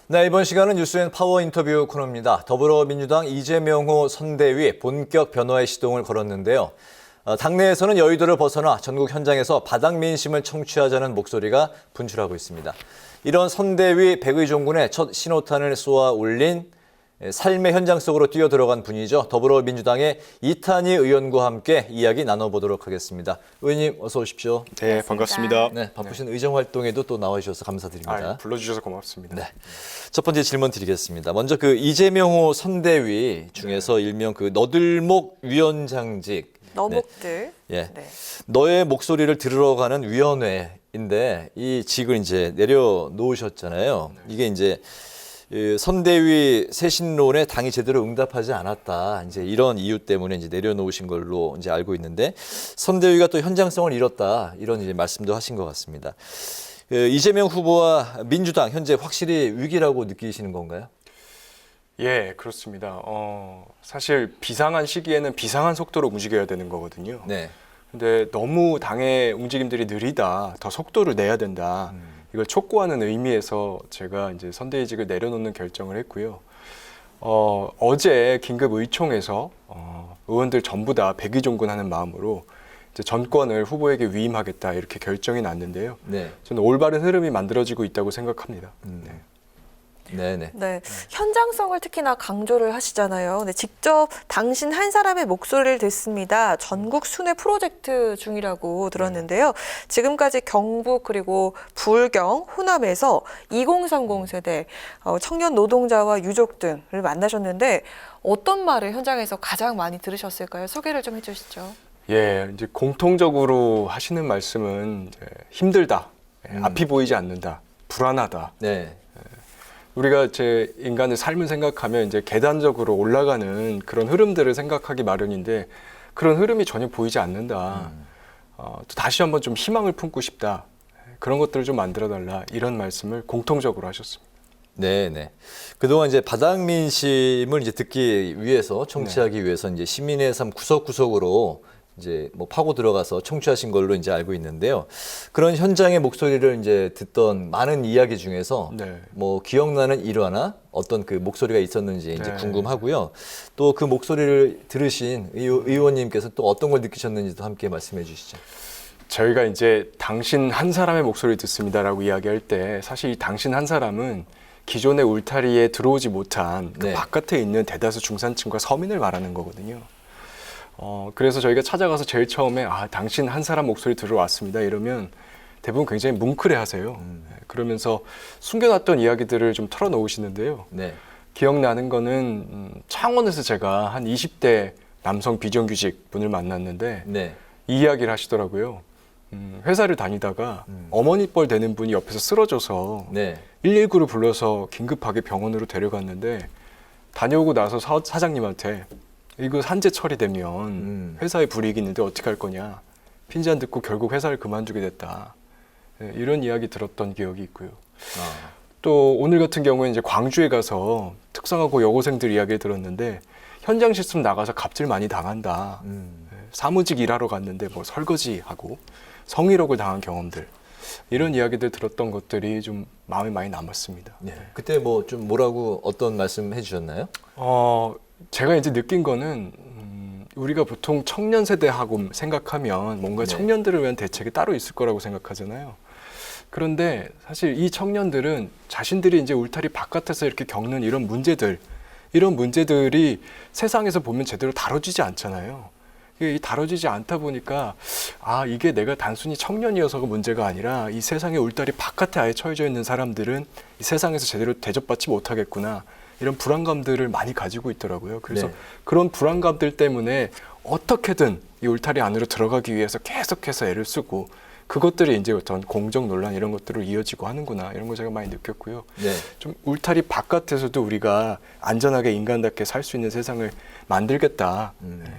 네, 이번 시간은 뉴스앤 파워 인터뷰 코너입니다. 더불어민주당 이재명호 선대위 본격 변화의 시동을 걸었는데요. 당내에서는 여의도를 벗어나 전국 현장에서 바닥 민심을 청취하자는 목소리가 분출하고 있습니다. 이런 선대위 백의종군의 첫 신호탄을 쏘아 올린 삶의 현장 속으로 뛰어들어간 분이죠. 더불어민주당의 이탄희 의원과 함께 이야기 나눠보도록 하겠습니다. 의원님 어서 오십시오. 네, 반갑습니다. 네, 바쁘신 의정 활동에도 또 나와주셔서 감사드립니다. 불러주셔서 고맙습니다. 네, 첫 번째 질문 드리겠습니다. 먼저 그 이재명호 선대위 중에서 일명 그 너들목 위원장직. 너목들. 네. 예, 너의 목소리를 들으러 가는 위원회인데 이 직을 이제 내려놓으셨잖아요. 이게 이제 선대위 쇄신론에 당이 제대로 응답하지 않았다. 이제 이런 이유 때문에 이제 내려놓으신 걸로 이제 알고 있는데 선대위가 또 현장성을 잃었다. 이런 이제 말씀도 하신 것 같습니다. 이재명 후보와 민주당 현재 확실히 위기라고 느끼시는 건가요? 예, 그렇습니다. 사실 비상한 시기에는 비상한 속도로 움직여야 되는 거거든요. 네. 근데 너무 당의 움직임들이 느리다. 더 속도를 내야 된다. 이걸 촉구하는 의미에서 제가 이제 선대위직을 내려놓는 결정을 했고요. 어제 긴급 의총에서 의원들 전부 다 백의종군하는 마음으로 이제 전권을 후보에게 위임하겠다 이렇게 결정이 났는데요. 네. 저는 올바른 흐름이 만들어지고 있다고 생각합니다. 네네. 네, 현장성을 특히나 강조를 하시잖아요. 네, 직접 당신 한 사람의 목소리를 듣습니다. 전국 순회 프로젝트 중이라고 들었는데요. 지금까지 경북 그리고 불경, 호남에서 2030 세대 청년 노동자와 유족 등을 만나셨는데 어떤 말을 현장에서 가장 많이 들으셨을까요? 소개를 좀 해주시죠. 예, 이제 공통적으로 하시는 말씀은 이제 힘들다, 앞이 보이지 않는다, 불안하다. 네. 우리가 제 인간의 삶을 생각하면 이제 계단적으로 올라가는 그런 흐름들을 생각하기 마련인데 그런 흐름이 전혀 보이지 않는다. 또 다시 한번 좀 희망을 품고 싶다. 그런 것들을 좀 만들어달라. 이런 말씀을 공통적으로 하셨습니다. 네. 그동안 이제 바닥 민심을 이제 듣기 위해서 청취하기 위해서 이제 시민의 삶 구석구석으로 이제 뭐 파고 들어가서 청취하신 걸로 이제 알고 있는데요. 그런 현장의 목소리를 이제 듣던 많은 이야기 중에서 뭐 기억나는 일화나 어떤 그 목소리가 있었는지 이제 궁금하고요. 또 그 목소리를 들으신 의원님께서 또 어떤 걸 느끼셨는지도 함께 말씀해 주시죠. 저희가 이제 당신 한 사람의 목소리 듣습니다라고 이야기할 때 사실 이 당신 한 사람은 기존의 울타리에 들어오지 못한 그 바깥에 있는 대다수 중산층과 서민을 말하는 거거든요. 그래서 저희가 찾아가서 제일 처음에 당신 한 사람 목소리 들어왔습니다 이러면 대부분 굉장히 뭉클해 하세요. 그러면서 숨겨놨던 이야기들을 좀 털어놓으시는데요. 기억나는 거는 창원에서 제가 한 20대 남성 비정규직 분을 만났는데 이 이야기를 하시더라고요. 회사를 다니다가 어머니 뻘 되는 분이 옆에서 쓰러져서 119를 불러서 긴급하게 병원으로 데려갔는데 다녀오고 나서 사장님한테 이거 산재 처리되면 회사에 불이익이 있는데 어떻게 할 거냐. 핀잔 듣고 결국 회사를 그만두게 됐다. 이런 이야기 들었던 기억이 있고요. 또 오늘 같은 경우에 이제 광주에 가서 특성화고 여고생들 이야기를 들었는데 현장 실습 나가서 갑질 많이 당한다. 사무직 일하러 갔는데 뭐 설거지하고 성희롱을 당한 경험들. 이런 이야기들 들었던 것들이 좀 마음에 많이 남았습니다. 그때 뭐 좀 뭐라고 어떤 말씀 해주셨나요? 제가 이제 느낀 거는 우리가 보통 청년 세대하고 생각하면 뭔가 청년들을 위한 대책이 따로 있을 거라고 생각하잖아요. 그런데 사실 이 청년들은 자신들이 이제 울타리 바깥에서 이렇게 겪는 이런 문제들이 세상에서 보면 제대로 다뤄지지 않잖아요. 이게 다뤄지지 않다 보니까 이게 내가 단순히 청년이어서가 문제가 아니라 이 세상의 울타리 바깥에 아예 처해져 있는 사람들은 이 세상에서 제대로 대접받지 못하겠구나. 이런 불안감들을 많이 가지고 있더라고요. 그래서 그런 불안감들 때문에 어떻게든 이 울타리 안으로 들어가기 위해서 계속해서 애를 쓰고 그것들이 이제 어떤 공정 논란 이런 것들로 이어지고 하는구나 이런 거 제가 많이 느꼈고요. 좀 울타리 바깥에서도 우리가 안전하게 인간답게 살 수 있는 세상을 만들겠다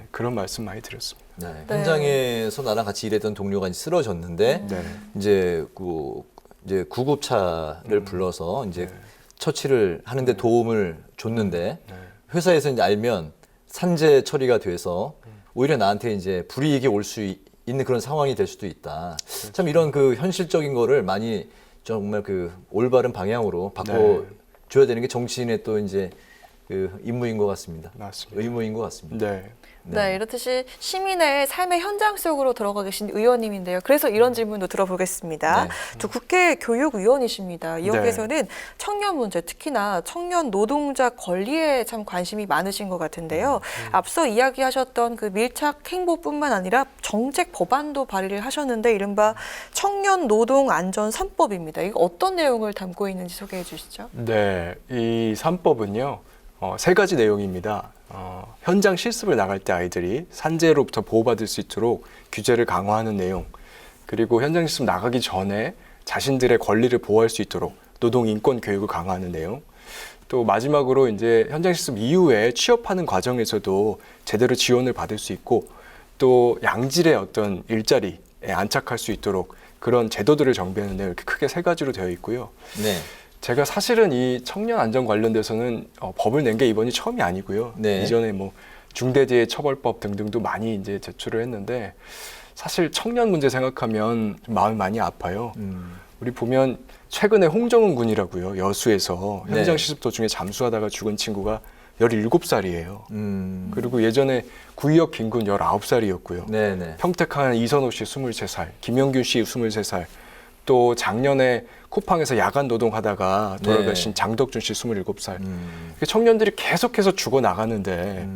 그런 말씀 많이 드렸습니다. 현장에서 나랑 같이 일했던 동료가 쓰러졌는데 이제 구급차를 불러서 이제 처치를 하는데 도움을 줬는데 회사에서 이제 알면 산재 처리가 돼서 오히려 나한테 이제 불이익이 올 수 있는 그런 상황이 될 수도 있다. 참 이런 그 현실적인 거를 많이 정말 그 올바른 방향으로 바꿔줘야 되는 게 정치인의 또 이제 그 임무인 것 같습니다. 맞습니다. 의무인 것 같습니다. 이렇듯이 시민의 삶의 현장 속으로 들어가 계신 의원님인데요. 그래서 이런 질문도 들어보겠습니다. 또 국회 교육위원이십니다. 의원께서는 청년 문제, 특히나 청년 노동자 권리에 참 관심이 많으신 것 같은데요. 앞서 이야기하셨던 그 밀착 행보뿐만 아니라 정책 법안도 발의를 하셨는데 이른바 청년 노동 안전 3법입니다. 이거 어떤 내용을 담고 있는지 소개해 주시죠. 이 3법은요. 3가지 내용입니다. 현장 실습을 나갈 때 아이들이 산재로부터 보호받을 수 있도록 규제를 강화하는 내용, 그리고 현장 실습 나가기 전에 자신들의 권리를 보호할 수 있도록 노동 인권 교육을 강화하는 내용, 또 마지막으로 이제 현장 실습 이후에 취업하는 과정에서도 제대로 지원을 받을 수 있고 또 양질의 어떤 일자리에 안착할 수 있도록 그런 제도들을 정비하는 내용, 이렇게 크게 3가지로 되어 있고요. 제가 사실은 이 청년 안전 관련돼서는 법을 낸 게 이번이 처음이 아니고요. 이전에 뭐 중대재해처벌법 등등도 많이 이제 제출을 했는데 사실 청년 문제 생각하면 마음이 많이 아파요. 우리 보면 최근에 홍정은 군이라고요. 여수에서 현장 실습 도중에 잠수하다가 죽은 친구가 17살이에요. 그리고 예전에 구의역 김군 19살이었고요. 평택한 이선호 씨 23살, 김영균 씨 23살, 또 작년에 쿠팡에서 야간 노동하다가 돌아가신 장덕준 씨 27살. 청년들이 계속해서 죽어나가는데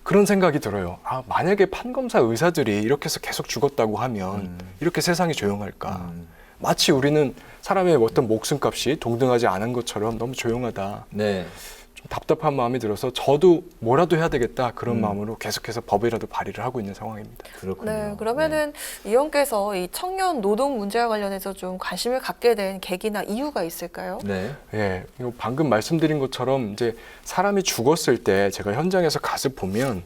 그런 생각이 들어요. 만약에 판검사 의사들이 이렇게 해서 계속 죽었다고 하면 이렇게 세상이 조용할까. 마치 우리는 사람의 어떤 목숨값이 동등하지 않은 것처럼 너무 조용하다. 좀 답답한 마음이 들어서 저도 뭐라도 해야 되겠다 그런 마음으로 계속해서 법이라도 발의를 하고 있는 상황입니다. 그렇군요. 네, 그러면은 의원께서 이 청년 노동 문제와 관련해서 좀 관심을 갖게 된 계기나 이유가 있을까요? 네. 예, 이거 방금 말씀드린 것처럼 이제 사람이 죽었을 때 제가 현장에서 가서 보면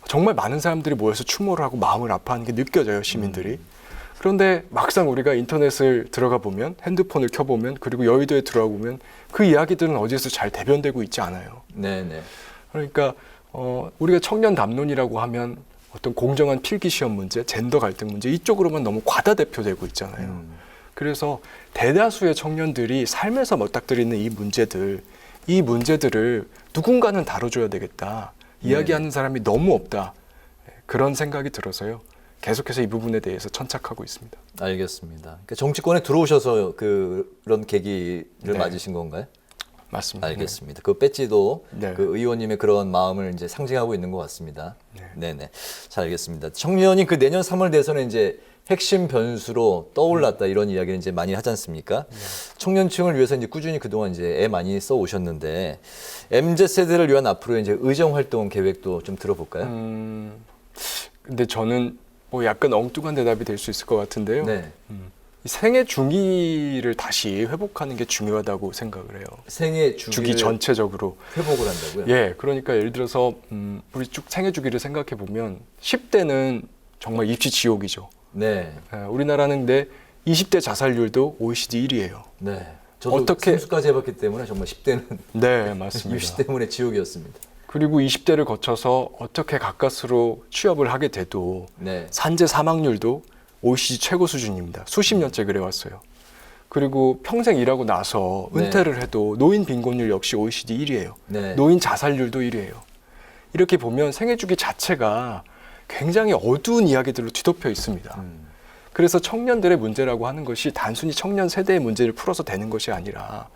정말 많은 사람들이 모여서 추모를 하고 마음을 아파하는 게 느껴져요, 시민들이. 그런데 막상 우리가 인터넷을 들어가 보면, 핸드폰을 켜보면, 그리고 여의도에 들어가 보면 그 이야기들은 어디에서 잘 대변되고 있지 않아요. 네네. 그러니까 우리가 청년 담론이라고 하면 어떤 공정한 필기 시험 문제, 젠더 갈등 문제 이쪽으로만 너무 과다대표되고 있잖아요. 그래서 대다수의 청년들이 삶에서 맞닥뜨리는 이 문제들을 누군가는 다뤄줘야 되겠다. 이야기하는 사람이 너무 없다. 그런 생각이 들어서요. 계속해서 이 부분에 대해서 천착하고 있습니다. 알겠습니다. 그러니까 정치권에 들어오셔서 그런 계기를 네. 맞으신 건가요? 맞습니다. 알겠습니다. 그 배지도 네. 그 의원님의 그런 마음을 이제 상징하고 있는 것 같습니다. 네네. 잘 알겠습니다. 청년이 그 내년 3월 대선에 이제 핵심 변수로 떠올랐다 이런 이야기를 이제 많이 하지 않습니까? 청년층을 위해서 이제 꾸준히 그동안 이제 애 많이 써 오셨는데 MZ 세대를 위한 앞으로 이제 의정 활동 계획도 좀 들어볼까요? 근데 저는 뭐 약간 엉뚱한 대답이 될 수 있을 것 같은데요. 네. 이 생애 주기를 다시 회복하는 게 중요하다고 생각을 해요. 생애 주기 전체적으로 회복을 한다고요? 예, 그러니까 예를 들어서 우리 쭉 생애 주기를 생각해 보면 10대는 정말 입시 지옥이죠. 네. 예, 우리나라는 근데 20대 자살률도 OECD 1위예요. 네. 저도 어떻게 생수까지 해봤기 때문에 정말 10대는 네, 맞습니다. 입시 때문에 지옥이었습니다. 그리고 20대를 거쳐서 어떻게 가까스로 취업을 하게 돼도 네. 산재 사망률도 OECD 최고 수준입니다. 수십 년째 그래왔어요. 그리고 평생 일하고 나서 은퇴를 해도 노인 빈곤율 역시 OECD 1위예요. 네. 노인 자살률도 1위예요. 이렇게 보면 생애주기 자체가 굉장히 어두운 이야기들로 뒤덮여 있습니다. 그래서 청년들의 문제라고 하는 것이 단순히 청년 세대의 문제를 풀어서 되는 것이 아니라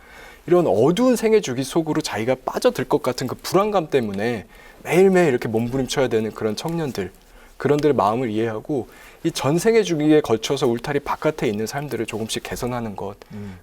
이런 어두운 생애 주기 속으로 자기가 빠져들 것 같은 그 불안감 때문에 매일매일 이렇게 몸부림쳐야 되는 그런 청년들, 그런들의 마음을 이해하고 이 전 생애 주기에 걸쳐서 울타리 바깥에 있는 삶들을 조금씩 개선하는 것,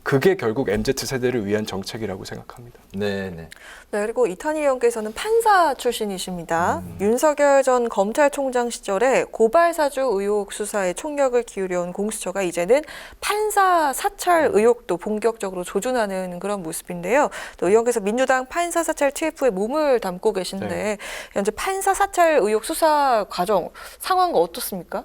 그게 결국 MZ 세대를 위한 정책이라고 생각합니다. 네. 네, 그리고 이탄희 의원께서는 판사 출신이십니다. 윤석열 전 검찰총장 시절에 고발사주 의혹 수사에 총력을 기울여온 공수처가 이제는 판사 사찰 의혹도 본격적으로 조준하는 그런 모습인데요. 또 의원께서 민주당 판사 사찰 TF에 몸을 담고 계신데 네. 현재 판사 사찰 의혹 수사 과정 상황은 어떻습니까?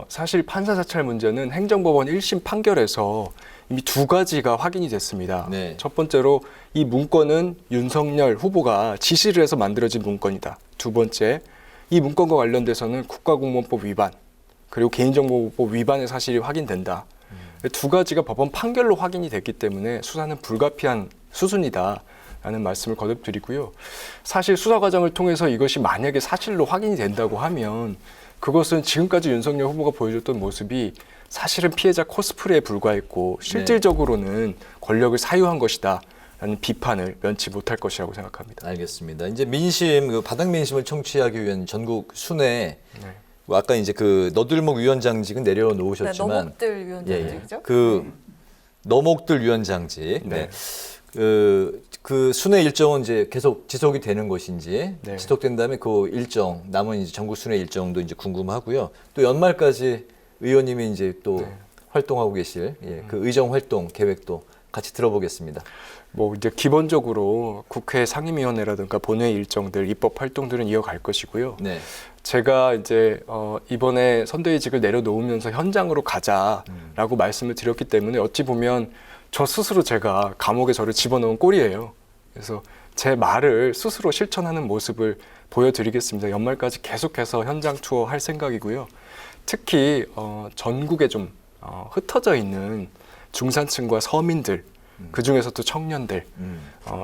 사실 판사 사찰 문제는 행정법원 1심 판결에서 이미 두 가지가 확인이 됐습니다. 네. 첫 번째로 이 문건은 윤석열 후보가 지시를 해서 만들어진 문건이다. 두 번째, 이 문건과 관련돼서는 국가공무원법 위반, 그리고 개인정보보호법 위반의 사실이 확인된다. 두 가지가 법원 판결로 확인이 됐기 때문에 수사는 불가피한 수순이다라는 말씀을 거듭드리고요. 사실 수사 과정을 통해서 이것이 만약에 사실로 확인이 된다고 하면 그것은 지금까지 윤석열 후보가 보여줬던 모습이 사실은 피해자 코스프레에 불과했고 실질적으로는 권력을 사유한 것이다 라는 비판을 면치 못할 것이라고 생각합니다. 알겠습니다. 이제 민심, 그 바닥 민심을 청취하기 위한 전국 순회, 아까 이제 그 너들목 위원장직은 내려놓으셨지만, 네, 너목들 위원장직이죠. 그 너목들 위원장직, 그 순회 일정은 이제 계속 지속이 되는 것인지, 지속된다면 그 일정, 남은 이제 전국 순회 일정도 이제 궁금하고요. 또 연말까지 의원님이 이제 또 활동하고 계실 그 의정 활동 계획도 같이 들어보겠습니다. 뭐 이제 기본적으로 국회 상임위원회라든가 본회 일정들, 입법 활동들은 이어갈 것이고요. 네. 제가 이제 이번에 선대위직을 내려놓으면서 현장으로 가자라고 말씀을 드렸기 때문에 어찌 보면 저 스스로 제가 감옥에 저를 집어넣은 꼴이에요. 그래서 제 말을 스스로 실천하는 모습을 보여드리겠습니다. 연말까지 계속해서 현장 투어 할 생각이고요. 특히 전국에 좀 흩어져 있는 중산층과 서민들, 그중에서도 청년들,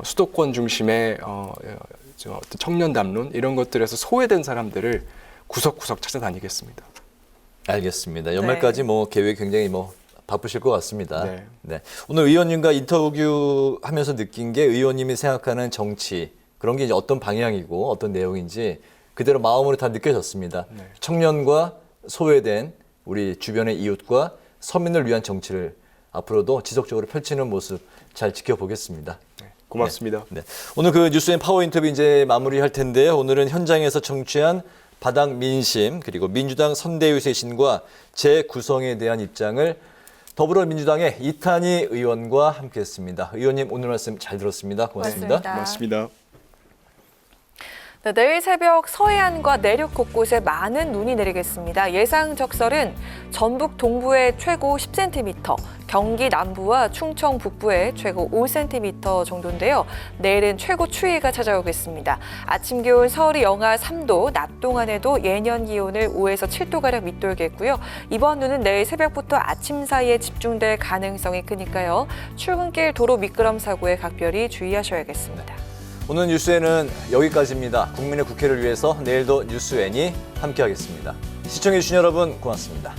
수도권 중심의 어떤 청년 담론 이런 것들에서 소외된 사람들을 구석구석 찾아다니겠습니다. 알겠습니다. 연말까지 뭐 계획 굉장히 뭐 바쁘실 것 같습니다. 네. 오늘 의원님과 인터뷰하면서 느낀 게 의원님이 생각하는 정치, 그런 게 이제 어떤 방향이고 어떤 내용인지 그대로 마음으로 다 느껴졌습니다. 청년과 소외된 우리 주변의 이웃과 서민을 위한 정치를 앞으로도 지속적으로 펼치는 모습 잘 지켜보겠습니다. 고맙습니다. 네. 오늘 그 뉴스엔 파워 인터뷰 이제 마무리할 텐데요. 오늘은 현장에서 청취한 바닥 민심 그리고 민주당 선대위 쇄신과 재구성에 대한 입장을 더불어민주당의 이탄희 의원과 함께했습니다. 의원님 오늘 말씀 잘 들었습니다. 고맙습니다. 고맙습니다. 네, 내일 새벽 서해안과 내륙 곳곳에 많은 눈이 내리겠습니다. 예상 적설은 전북 동부에 최고 10cm, 경기 남부와 충청 북부에 최고 5cm 정도인데요. 내일은 최고 추위가 찾아오겠습니다. 아침 기온 서울이 영하 3도, 낮 동안에도 예년 기온을 5에서 7도가량 밑돌겠고요. 이번 눈은 내일 새벽부터 아침 사이에 집중될 가능성이 크니까요. 출근길 도로 미끄럼 사고에 각별히 주의하셔야겠습니다. 오늘 뉴스엔은 여기까지입니다. 국민의 국회를 위해서 내일도 뉴스엔이 함께하겠습니다. 시청해주신 여러분 고맙습니다.